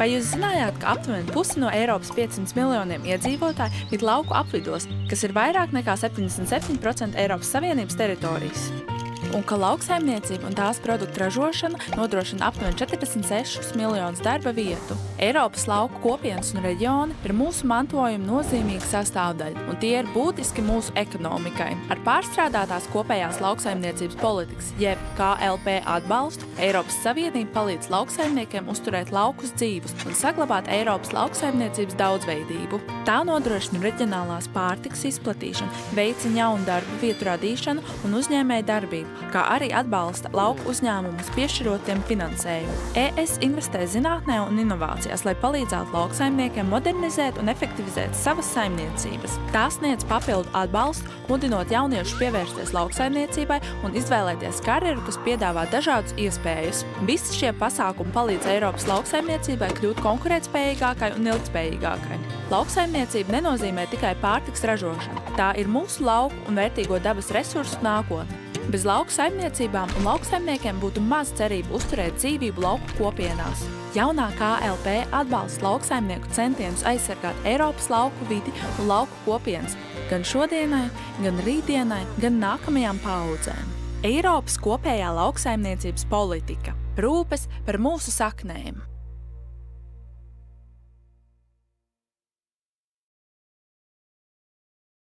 Vai jūs zinājāt, ka aptuveni pusi no Eiropas 500 miljoniem iedzīvotāju ir lauku apvidos, kas ir vairāk nekā 77% Eiropas Savienības teritorijas? Un ka lauksaimniecība un tās produktu ražošana nodrošina aptuveni 46 miljonus darba vietu. Eiropas lauku kopienas un reģioni ir mūsu mantojuma nozīmīga sastāvdaļa, un tie ir būtiski mūsu ekonomikai. Ar pārstrādātās kopējās lauksaimniecības politikas, jeb KLP atbalstu, Eiropas Savienība palīdz lauksaimniekiem uzturēt laukus dzīvus un saglabāt Eiropas lauksaimniecības daudzveidību. Tā nodrošina reģionālās pārtikas izplatīšanu, veicina jaunu darba vietu radīšanu un uzņēmēju darbību, kā arī atbalsta lauku uzņēmumus piešķirot tiem finansējumu. ES investē zinātnē un inovācijās, lai palīdzētu lauksaimniekiem modernizēt un efektivizēt savas saimniecības. Tās sniedz papildu atbalstu, mudinot jauniešus pievērsties lauksaimniecībai un izvēlēties karjeru, kas piedāvā dažādus iespējas. Visi šie pasākumi palīdz Eiropas lauksaimniecībai kļūt konkurētspējīgākai un ilgtspējīgākai. Lauksaimniecība nenozīmē tikai pārtikas ražošanu. Tā ir mūsu lauku un vērtīgo dabas resursu nākotne. Bez lauku saimniecībām un lauksaimniekiem būtu maz cerību uzturēt dzīvību lauku kopienās. Jaunā KLP atbalsta lauksaimnieku centienus aizsargāt Eiropas lauku vidi un lauku kopienas gan šodienai, gan rītdienai, gan nākamajām paaudzēm. Eiropas kopējā lauksaimniecības politika – rūpes par mūsu saknēm.